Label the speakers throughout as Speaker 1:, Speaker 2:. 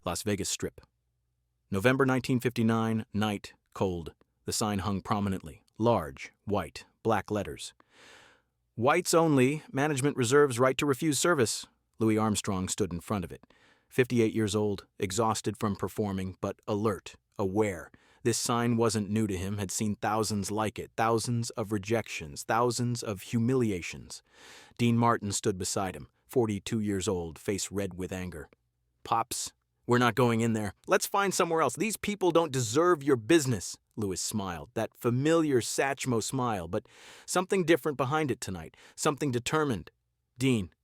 Speaker 1: Las Vegas Strip. November 1959, night, cold. The sign hung prominently, large, white, black letters. Whites only, management reserves right to refuse service. Louis Armstrong stood in front of it. 58 years old, exhausted from performing, but alert, aware. This sign wasn't new to him, had seen thousands like it, thousands of rejections, thousands of humiliations. Dean Martin stood beside him, 42 years old, face red with anger. "Pops, we're not going in there. Let's find somewhere else. These people don't deserve your business." Louis smiled, that familiar Satchmo smile, but something different behind it tonight, something determined. "Dean,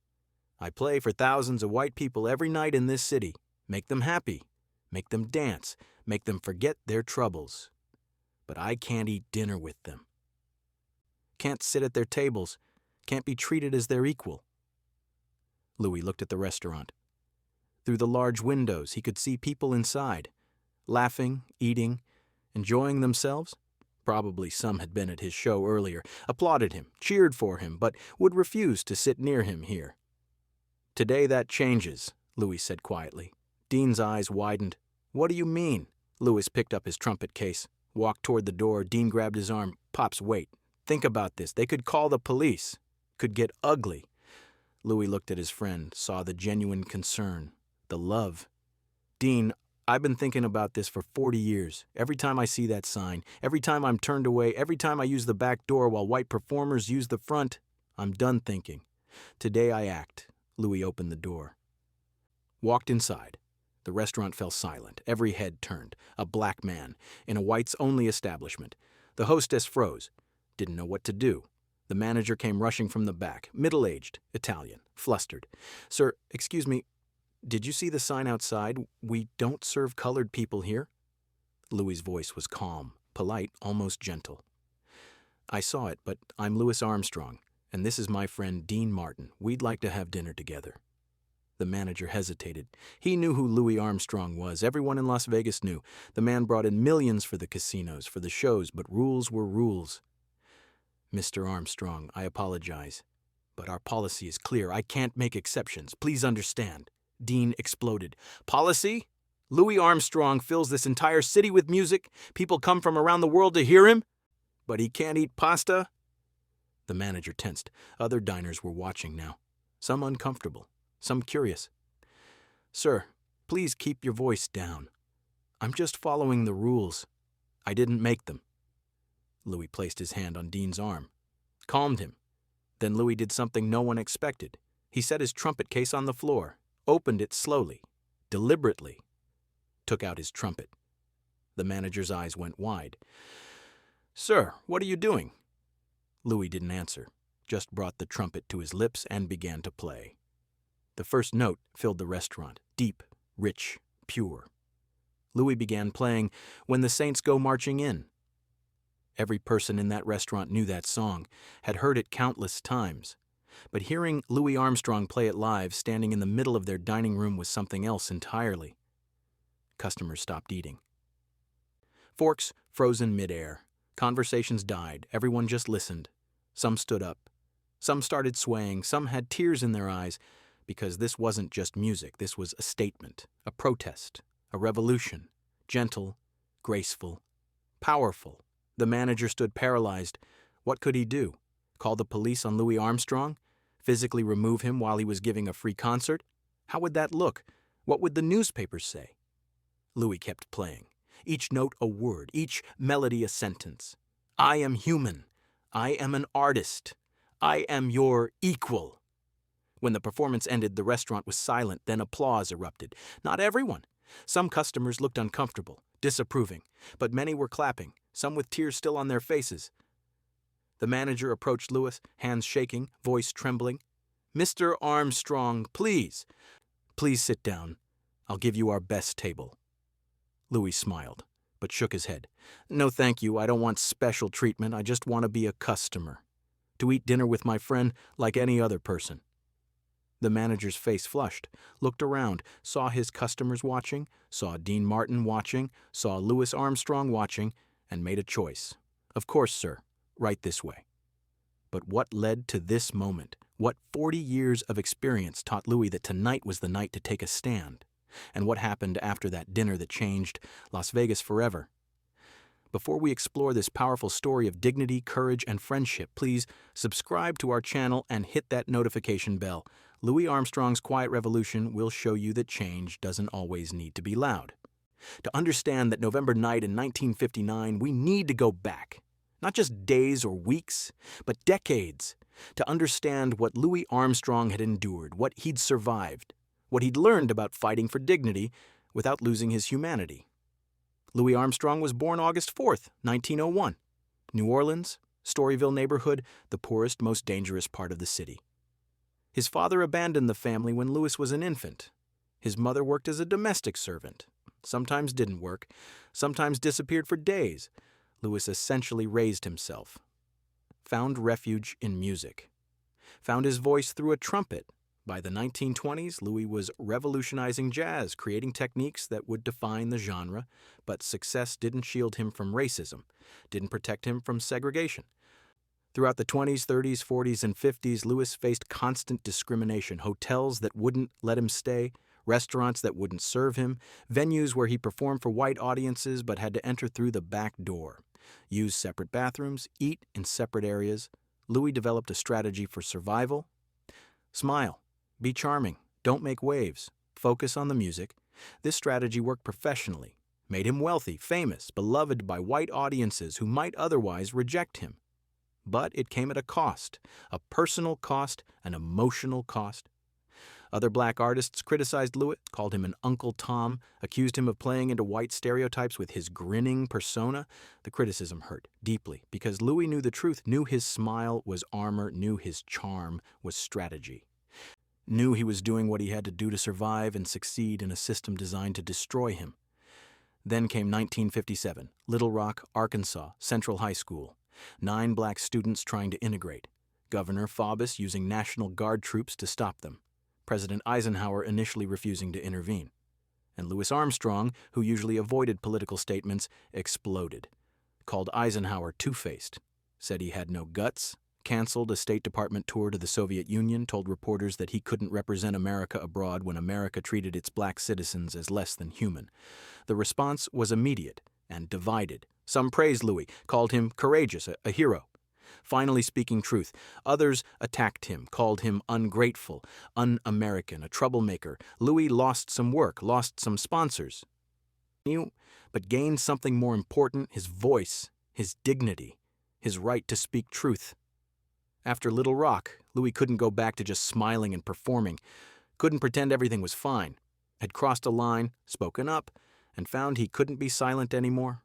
Speaker 1: I play for thousands of white people every night in this city. Make them happy. Make them dance. Make them forget their troubles. But I can't eat dinner with them. Can't sit at their tables. Can't be treated as their equal." Louis looked at the restaurant. Through the large windows, he could see people inside, laughing, eating, enjoying themselves. Probably some had been at his show earlier, applauded him, cheered for him, but would refuse to sit near him here. "Today that changes," Louis said quietly. Dean's eyes widened. "What do you mean?" Louis picked up his trumpet case, walked toward the door. Dean grabbed his arm. "Pops, wait. Think about this. They could call the police. Could get ugly." Louis looked at his friend, saw the genuine concern, the love. "Dean, I've been thinking about this for 40 years. Every time I see that sign, every time I'm turned away, every time I use the back door while white performers use the front, I'm done thinking. Today I act." Louis opened the door. Walked inside. The restaurant fell silent, every head turned. A black man, in a whites-only establishment. The hostess froze, didn't know what to do. The manager came rushing from the back, middle-aged, Italian, flustered. "Sir, excuse me, did you see the sign outside? We don't serve colored people here." Louis's voice was calm, polite, almost gentle. "I saw it, but I'm Louis Armstrong, and this is my friend Dean Martin. We'd like to have dinner together." The manager hesitated. He knew who Louis Armstrong was. Everyone in Las Vegas knew. The man brought in millions for the casinos, for the shows, but rules were rules. "Mr. Armstrong, I apologize, but our policy is clear. I can't make exceptions. Please understand." Dean exploded. "Policy? Louis Armstrong fills this entire city with music. People come from around the world to hear him, but he can't eat pasta?" The manager tensed. Other diners were watching now, some uncomfortable, some curious. "Sir, please keep your voice down. I'm just following the rules. I didn't make them." Louis placed his hand on Dean's arm, calmed him. Then Louis did something no one expected. He set his trumpet case on the floor, opened it slowly, deliberately, took out his trumpet. The manager's eyes went wide. "Sir, what are you doing?" Louis didn't answer, just brought the trumpet to his lips and began to play. The first note filled the restaurant, deep, rich, pure. Louis began playing "When the Saints Go Marching In." Every person in that restaurant knew that song, had heard it countless times. But hearing Louis Armstrong play it live, standing in the middle of their dining room, was something else entirely. Customers stopped eating. Forks frozen midair. Conversations died. Everyone just listened. Some stood up. Some started swaying. Some had tears in their eyes, because this wasn't just music. This was a statement, a protest, a revolution. Gentle, graceful, powerful. The manager stood paralyzed. What could he do? Call the police on Louis Armstrong? Physically remove him while he was giving a free concert? How would that look? What would the newspapers say? Louis kept playing. Each note a word, each melody a sentence. "I am human. I am an artist. I am your equal." When the performance ended, the restaurant was silent, then applause erupted. Not everyone. Some customers looked uncomfortable, disapproving, but many were clapping, some with tears still on their faces. The manager approached Louis, hands shaking, voice trembling. "Mr. Armstrong, please sit down. I'll give you our best table." Louis smiled, but shook his head. "No, thank you. I don't want special treatment. I just want to be a customer. To eat dinner with my friend like any other person." The manager's face flushed, looked around, saw his customers watching, saw Dean Martin watching, saw Louis Armstrong watching, and made a choice. "Of course, sir. Right this way." But what led to this moment? What 40 years of experience taught Louis that tonight was the night to take a stand? and what happened after that dinner that changed Las Vegas forever. Before we explore this powerful story of dignity, courage, and friendship, please subscribe to our channel and hit that notification bell. Louis Armstrong's Quiet Revolution will show you that change doesn't always need to be loud. To understand that November night in 1959, we need to go back. Not just days or weeks, but decades, to understand what Louis Armstrong had endured, what he'd survived, what he'd learned about fighting for dignity without losing his humanity. Louis Armstrong was born August 4th, 1901. New Orleans, Storyville neighborhood, the poorest, most dangerous part of the city. His father abandoned the family when Louis was an infant. His mother worked as a domestic servant. Sometimes didn't work, sometimes disappeared for days. Louis essentially raised himself. Found refuge in music. Found his voice through a trumpet. By the 1920s, Louis was revolutionizing jazz, creating techniques that would define the genre, but success didn't shield him from racism, didn't protect him from segregation. Throughout the 20s, 30s, 40s, and 50s, Louis faced constant discrimination, hotels that wouldn't let him stay, restaurants that wouldn't serve him, venues where he performed for white audiences but had to enter through the back door, use separate bathrooms, eat in separate areas. Louis developed a strategy for survival. Smile. Be charming, don't make waves, focus on the music. This strategy worked professionally, made him wealthy, famous, beloved by white audiences who might otherwise reject him. But it came at a cost, a personal cost, an emotional cost. Other black artists criticized Louis, called him an Uncle Tom, accused him of playing into white stereotypes with his grinning persona. The criticism hurt deeply because Louis knew the truth, knew his smile was armor, knew his charm was strategy. Knew he was doing what he had to do to survive and succeed in a system designed to destroy him. Then came 1957, Little Rock, Arkansas, Central High School. 9 black students trying to integrate. Governor Faubus using National Guard troops to stop them. President Eisenhower initially refusing to intervene. And Louis Armstrong, who usually avoided political statements, exploded. Called Eisenhower two-faced. Said he had no guts. Canceled a State Department tour to the Soviet Union, told reporters that he couldn't represent America abroad when America treated its black citizens as less than human. The response was immediate and divided. Some praised Louis, called him courageous, a hero. Finally speaking truth. Others attacked him, called him ungrateful, un-American, a troublemaker. Louis lost some work, lost some sponsors. But gained something more important, his voice, his dignity, his right to speak truth. After Little Rock, Louis couldn't go back to just smiling and performing, couldn't pretend everything was fine, had crossed a line, spoken up, and found he couldn't be silent anymore.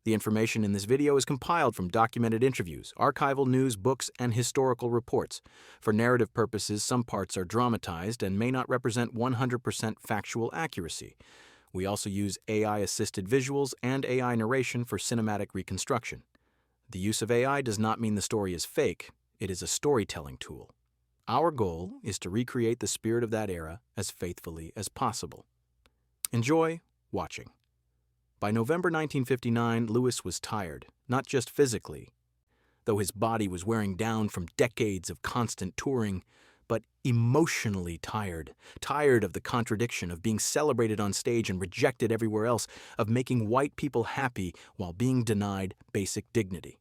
Speaker 1: The information in this video is compiled from documented interviews, archival news, books, and historical reports. For narrative purposes, some parts are dramatized and may not represent 100% factual accuracy. We also use AI-assisted visuals and AI narration for cinematic reconstruction. The use of AI does not mean the story is fake. It is a storytelling tool. Our goal is to recreate the spirit of that era as faithfully as possible. Enjoy watching. By November 1959, Louis was tired, not just physically, though his body was wearing down from decades of constant touring, but emotionally tired. Tired of the contradiction of being celebrated on stage and rejected everywhere else, of making white people happy while being denied basic dignity.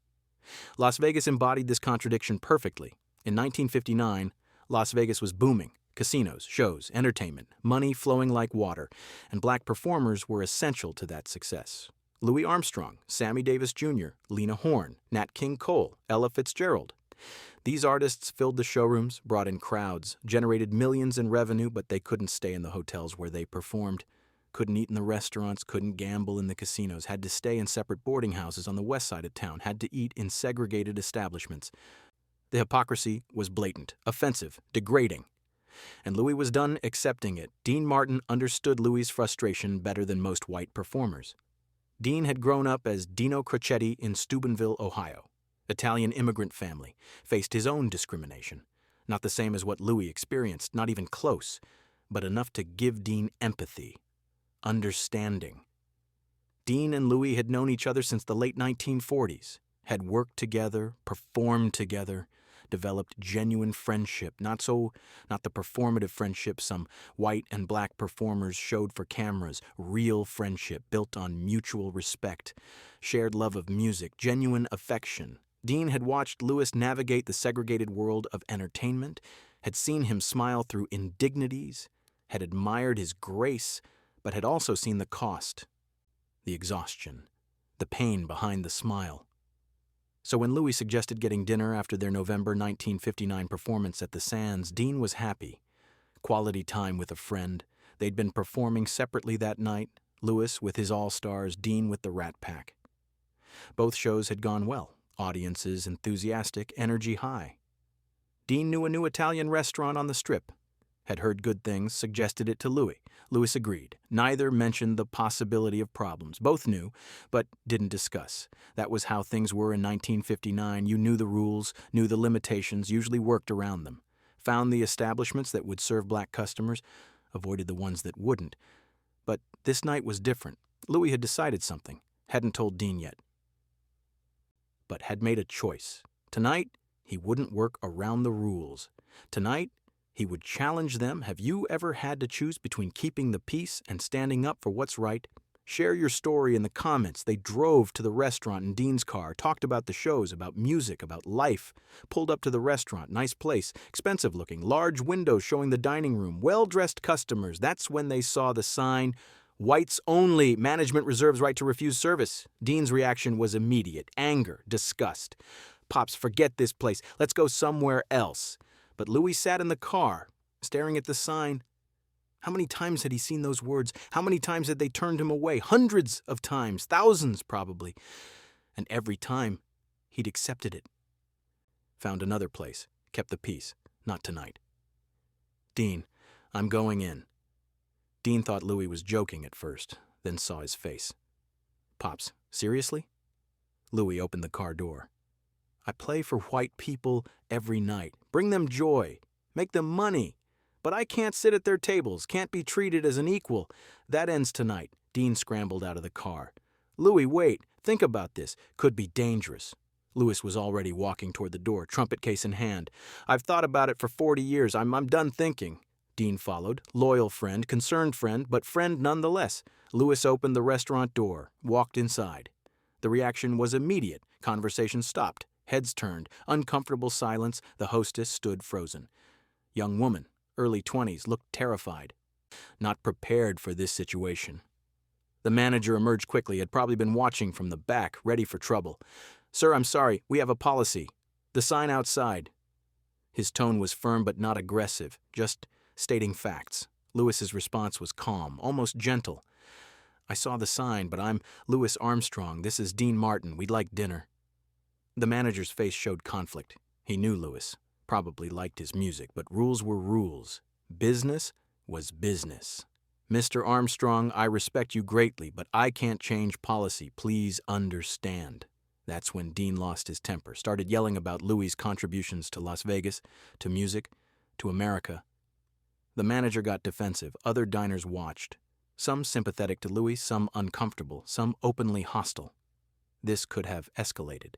Speaker 1: Las Vegas embodied this contradiction perfectly. In 1959, Las Vegas was booming. Casinos, shows, entertainment, money flowing like water, and black performers were essential to that success. Louis Armstrong, Sammy Davis Jr., Lena Horne, Nat King Cole, Ella Fitzgerald. These artists filled the showrooms, brought in crowds, generated millions in revenue, but they couldn't stay in the hotels where they performed. Couldn't eat in the restaurants, couldn't gamble in the casinos, had to stay in separate boarding houses on the west side of town, had to eat in segregated establishments. The hypocrisy was blatant, offensive, degrading. And Louis was done accepting it. Dean Martin understood Louis' frustration better than most white performers. Dean had grown up as Dino Crocetti in Steubenville, Ohio. Italian immigrant family, faced his own discrimination. Not the same as what Louis experienced, not even close, but enough to give Dean empathy. Understanding. Dean and Louis had known each other since the late 1940s, had worked together, performed together, developed genuine friendship, not the performative friendship some white and black performers showed for cameras, real friendship built on mutual respect, shared love of music, genuine affection. Dean had watched Lewis navigate the segregated world of entertainment, had seen him smile through indignities, had admired his grace, but had also seen the cost, the exhaustion, the pain behind the smile. So when Louis suggested getting dinner after their November 1959 performance at the Sands, Dean was happy. Quality time with a friend. They'd been performing separately that night, Louis with his all-stars, Dean with the Rat Pack. Both shows had gone well, audiences enthusiastic, energy high. Dean knew a new Italian restaurant on the Strip, had heard good things, suggested it to Louis. Louis agreed. Neither mentioned the possibility of problems. Both knew, but didn't discuss. That was how things were in 1959. You knew the rules, knew the limitations, usually worked around them. Found the establishments that would serve black customers, avoided the ones that wouldn't. But this night was different. Louis had decided something, hadn't told Dean yet, but had made a choice. Tonight, he wouldn't work around the rules. Tonight, he would challenge them. Have you ever had to choose between keeping the peace and standing up for what's right? Share your story in the comments. They drove to the restaurant in Dean's car, talked about the shows, about music, about life, pulled up to the restaurant, nice place, expensive looking, large windows showing the dining room, well-dressed customers. That's when they saw the sign, "Whites only, management reserves right to refuse service." Dean's reaction was immediate, anger, disgust. "Pops, forget this place. Let's go somewhere else." But Louis sat in the car, staring at the sign. How many times had he seen those words? How many times had they turned him away? Hundreds of times, thousands probably. And every time, he'd accepted it. Found another place, kept the peace. Not tonight. "Dean, I'm going in." Dean thought Louis was joking at first, then saw his face. "Pops, seriously?" Louis opened the car door. "I play for white people every night. Bring them joy. Make them money. But I can't sit at their tables, can't be treated as an equal. That ends tonight." Dean scrambled out of the car. "Louis, wait. Think about this. Could be dangerous." Louis was already walking toward the door, trumpet case in hand. "I've thought about it for 40 years. I'm done thinking." Dean followed. Loyal friend, concerned friend, but friend nonetheless. Louis opened the restaurant door, walked inside. The reaction was immediate. Conversation stopped. Heads turned. Uncomfortable silence. The hostess stood frozen. Young woman, early 20s, looked terrified. Not prepared for this situation. The manager emerged quickly, had probably been watching from the back, ready for trouble. "Sir, I'm sorry. We have a policy. The sign outside." His tone was firm but not aggressive, just stating facts. Louis's response was calm, almost gentle. "I saw the sign, but I'm Louis Armstrong. This is Dean Martin. We'd like dinner." The manager's face showed conflict. He knew Louis, probably liked his music, but rules were rules. Business was business. "Mr. Armstrong, I respect you greatly, but I can't change policy. Please understand." That's when Dean lost his temper, started yelling about Louis's contributions to Las Vegas, to music, to America. The manager got defensive. Other diners watched. Some sympathetic to Louis, some uncomfortable, some openly hostile. This could have escalated.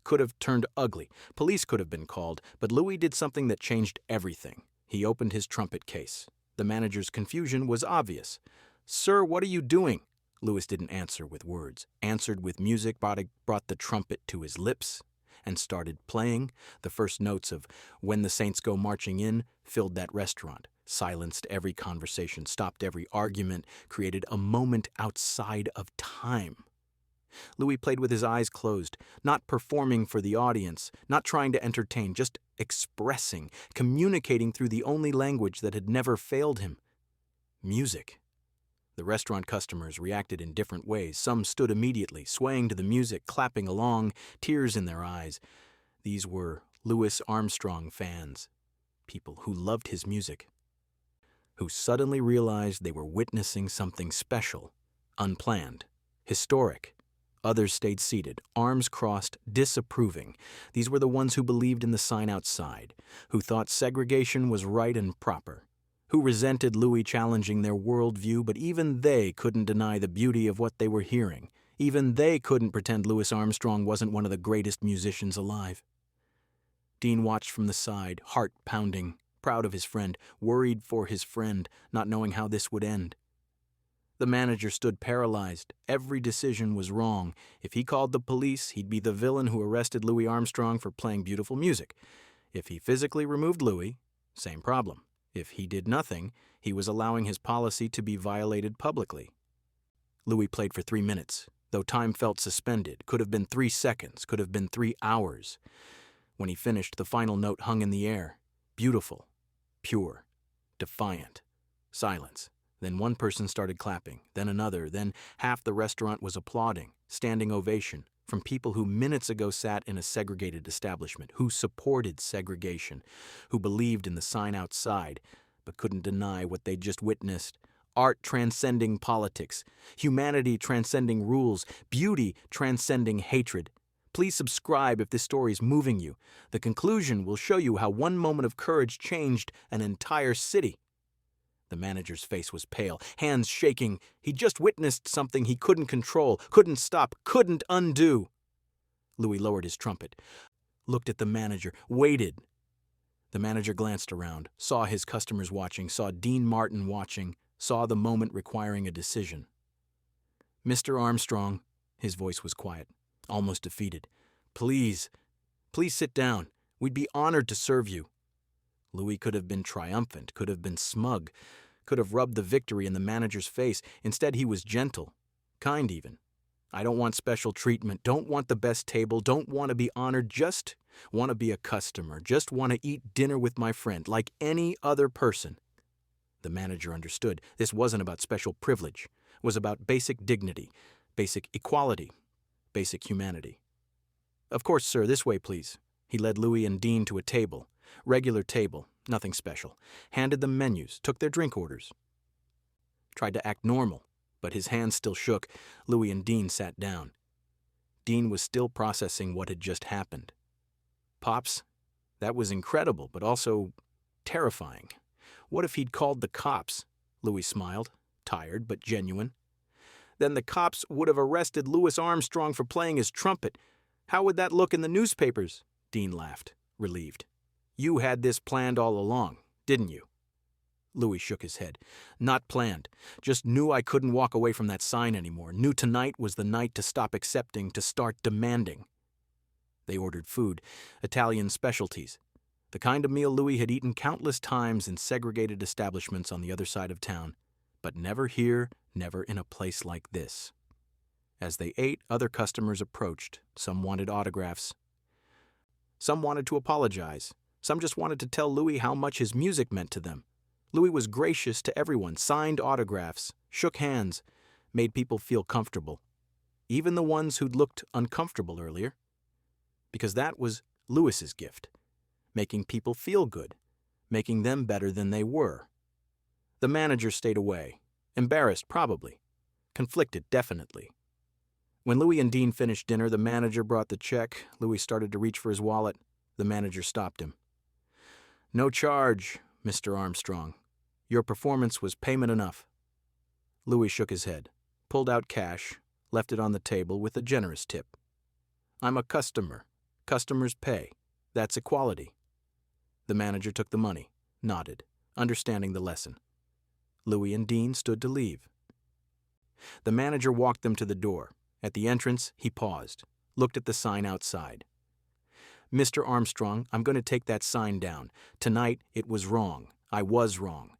Speaker 1: Could have turned ugly. Police could have been called, but Louis did something that changed everything. He opened his trumpet case. The manager's confusion was obvious. "Sir, what are you doing?" Louis didn't answer with words. Answered with music, brought the trumpet to his lips, and started playing. The first notes of "When the Saints Go Marching In" filled that restaurant, silenced every conversation, stopped every argument, created a moment outside of time. Louis played with his eyes closed, not performing for the audience, not trying to entertain, just expressing, communicating through the only language that had never failed him: music. The restaurant customers reacted in different ways. Some stood immediately, swaying to the music, clapping along, tears in their eyes. These were Louis Armstrong fans, people who loved his music, who suddenly realized they were witnessing something special, unplanned, historic. Others stayed seated, arms crossed, disapproving. These were the ones who believed in the sign outside, who thought segregation was right and proper, who resented Louis challenging their worldview, but even they couldn't deny the beauty of what they were hearing. Even they couldn't pretend Louis Armstrong wasn't one of the greatest musicians alive. Dean watched from the side, heart pounding, proud of his friend, worried for his friend, not knowing how this would end. The manager stood paralyzed. Every decision was wrong. If he called the police, he'd be the villain who arrested Louis Armstrong for playing beautiful music. If he physically removed Louis, same problem. If he did nothing, he was allowing his policy to be violated publicly. Louis played for 3 minutes, though time felt suspended. Could have been 3 seconds, could have been 3 hours. When he finished, the final note hung in the air. Beautiful, pure, defiant. Silence. Then one person started clapping, then another, then half the restaurant was applauding, standing ovation, from people who minutes ago sat in a segregated establishment, who supported segregation, who believed in the sign outside, but couldn't deny what they'd just witnessed. Art transcending politics, humanity transcending rules, beauty transcending hatred. Please subscribe if this story is moving you. The conclusion will show you how one moment of courage changed an entire city. The manager's face was pale, hands shaking. He'd just witnessed something he couldn't control, couldn't stop, couldn't undo. Louis lowered his trumpet, looked at the manager, waited. The manager glanced around, saw his customers watching, saw Dean Martin watching, saw the moment requiring a decision. "Mr. Armstrong," his voice was quiet, almost defeated. Please sit down. We'd be honored to serve you." Louis could have been triumphant, could have been smug, could have rubbed the victory in the manager's face. Instead, he was gentle, kind even. "I don't want special treatment, don't want the best table, don't want to be honored, just want to be a customer, just want to eat dinner with my friend, like any other person." The manager understood. This wasn't about special privilege. It was about basic dignity, basic equality, basic humanity. "Of course, sir, this way, please." He led Louis and Dean to a table. Regular table, nothing special. Handed them menus, took their drink orders. Tried to act normal, but his hands still shook. Louis and Dean sat down. Dean was still processing what had just happened. "Pops, that was incredible, but also terrifying. What if he'd called the cops?" Louis smiled, tired but genuine. "Then the cops would have arrested Louis Armstrong for playing his trumpet. How would that look in the newspapers?" Dean laughed, relieved. "You had this planned all along, didn't you?" Louis shook his head. "Not planned. Just knew I couldn't walk away from that sign anymore. Knew tonight was the night to stop accepting, to start demanding." They ordered food, Italian specialties. The kind of meal Louis had eaten countless times in segregated establishments on the other side of town, but never here, never in a place like this. As they ate, other customers approached. Some wanted autographs. Some wanted to apologize. Some just wanted to tell Louis how much his music meant to them. Louis was gracious to everyone, signed autographs, shook hands, made people feel comfortable. Even the ones who'd looked uncomfortable earlier. Because that was Louis's gift. Making people feel good. Making them better than they were. The manager stayed away. Embarrassed, probably. Conflicted, definitely. When Louis and Dean finished dinner, the manager brought the check. Louis started to reach for his wallet. The manager stopped him. "No charge, Mr. Armstrong. Your performance was payment enough." Louis shook his head, pulled out cash, left it on the table with a generous tip. "I'm a customer. Customers pay. That's equality." The manager took the money, nodded, understanding the lesson. Louis and Dean stood to leave. The manager walked them to the door. At the entrance, he paused, looked at the sign outside. "Mr. Armstrong, I'm going to take that sign down. Tonight, it was wrong. I was wrong."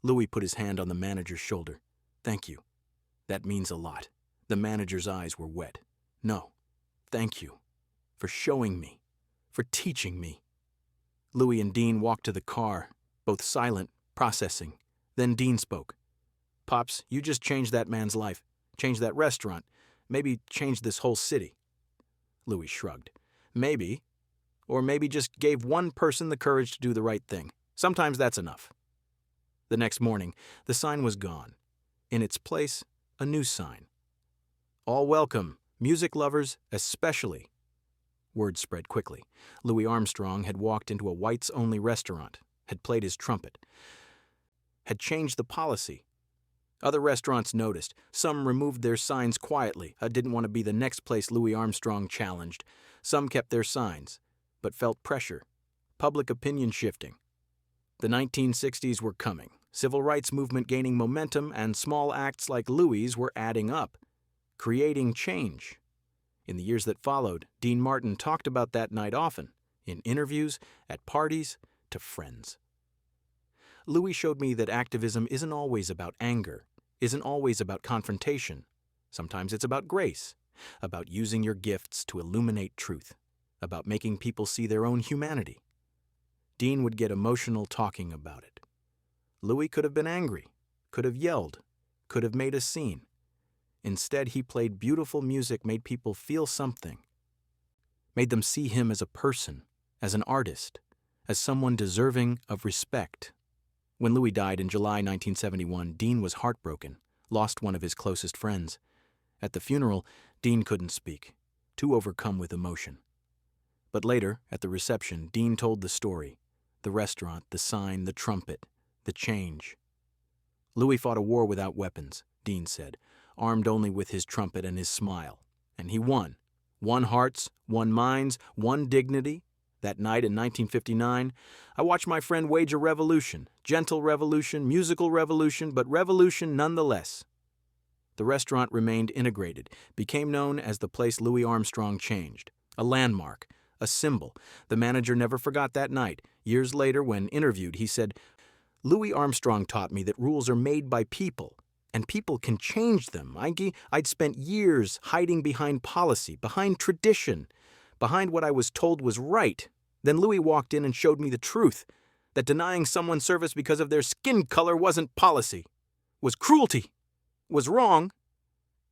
Speaker 1: Louis put his hand on the manager's shoulder. "Thank you. That means a lot." The manager's eyes were wet. "No, thank you. For showing me. For teaching me." Louis and Dean walked to the car, both silent, processing. Then Dean spoke. "Pops, you just changed that man's life. Changed that restaurant. Maybe changed this whole city." Louis shrugged. "Maybe. Or maybe just gave one person the courage to do the right thing. Sometimes that's enough." The next morning, the sign was gone. In its place, a new sign. "All welcome, music lovers especially." Word spread quickly. Louis Armstrong had walked into a whites-only restaurant, had played his trumpet, had changed the policy. Other restaurants noticed. Some removed their signs quietly. Didn't want to be the next place Louis Armstrong challenged. Some kept their signs. but felt pressure, public opinion shifting. The 1960s were coming, civil rights movement gaining momentum, and small acts like Louis' were adding up, creating change. In the years that followed, Dean Martin talked about that night often, in interviews, at parties, to friends. Louis showed me that activism isn't always about anger, isn't always about confrontation. Sometimes it's about grace, about using your gifts to illuminate truth, about making people see their own humanity. Dean would get emotional talking about it. Louis could have been angry, could have yelled, could have made a scene. Instead, he played beautiful music, made people feel something, made them see him as a person, as an artist, as someone deserving of respect. When Louis died in July 1971, Dean was heartbroken, lost one of his closest friends. At the funeral, Dean couldn't speak, too overcome with emotion. But later, at the reception, Dean told the story, the restaurant, the sign, the trumpet, the change. Louis fought a war without weapons, Dean said, armed only with his trumpet and his smile. And he won. Won hearts, won minds, won dignity. That night in 1959, I watched my friend wage a revolution, gentle revolution, musical revolution, but revolution nonetheless. The restaurant remained integrated, became known as the place Louis Armstrong changed, a landmark, a symbol. The manager never forgot that night. Years later, when interviewed, he said, "Louis Armstrong taught me that rules are made by people, and people can change them. I'd spent years hiding behind policy, behind tradition, behind what I was told was right. Then Louis walked in and showed me the truth, that denying someone service because of their skin color wasn't policy, was cruelty, was wrong,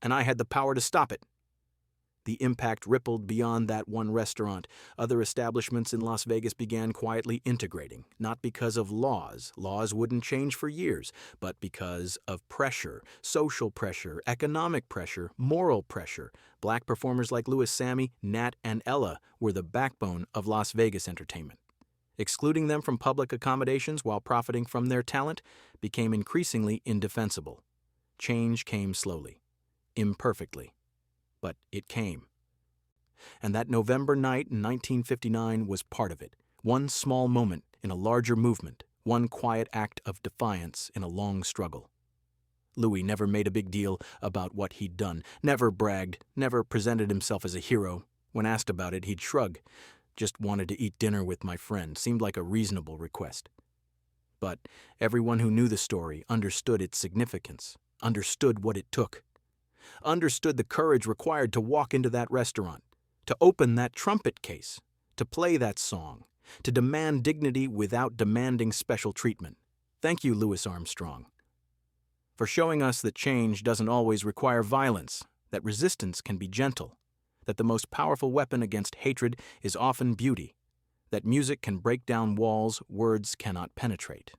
Speaker 1: and I had the power to stop it." The impact rippled beyond that one restaurant. Other establishments in Las Vegas began quietly integrating, not because of laws wouldn't change for years, but because of pressure, social pressure, economic pressure, moral pressure. Black performers like Louis Sammy, Nat, and Ella were the backbone of Las Vegas entertainment. Excluding them from public accommodations while profiting from their talent became increasingly indefensible. Change came slowly, imperfectly. But it came. And that November night in 1959 was part of it. One small moment in a larger movement, one quiet act of defiance in a long struggle. Louis never made a big deal about what he'd done, never bragged, never presented himself as a hero. When asked about it, he'd shrug. "Just wanted to eat dinner with my friend," seemed like a reasonable request. But everyone who knew the story understood its significance, understood what it took. Understood the courage required to walk into that restaurant, to open that trumpet case, to play that song, to demand dignity without demanding special treatment. Thank you, Louis Armstrong, for showing us that change doesn't always require violence, that resistance can be gentle, that the most powerful weapon against hatred is often beauty, that music can break down walls words cannot penetrate.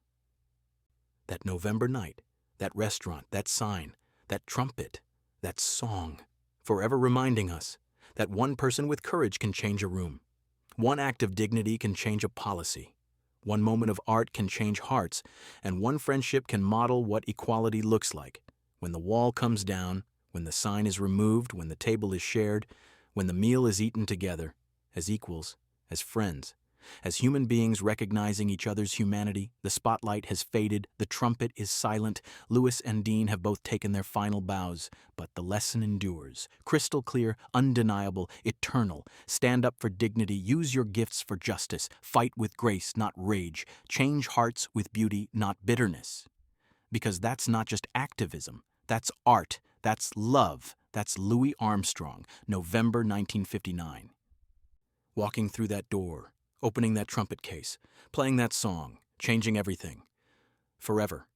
Speaker 1: That November night, that restaurant, that sign, that trumpet, that song, forever reminding us that one person with courage can change a room. One act of dignity can change a policy. One moment of art can change hearts, and one friendship can model what equality looks like. When the wall comes down, when the sign is removed, when the table is shared, when the meal is eaten together, as equals, as friends, as human beings recognizing each other's humanity, the spotlight has faded, the trumpet is silent. Louis and Dean have both taken their final bows, but the lesson endures. Crystal clear, undeniable, eternal. Stand up for dignity, use your gifts for justice, fight with grace, not rage, change hearts with beauty, not bitterness. Because that's not just activism, that's art, that's love, that's Louis Armstrong, November 1959. Walking through that door, opening that trumpet case, playing that song, changing everything. Forever.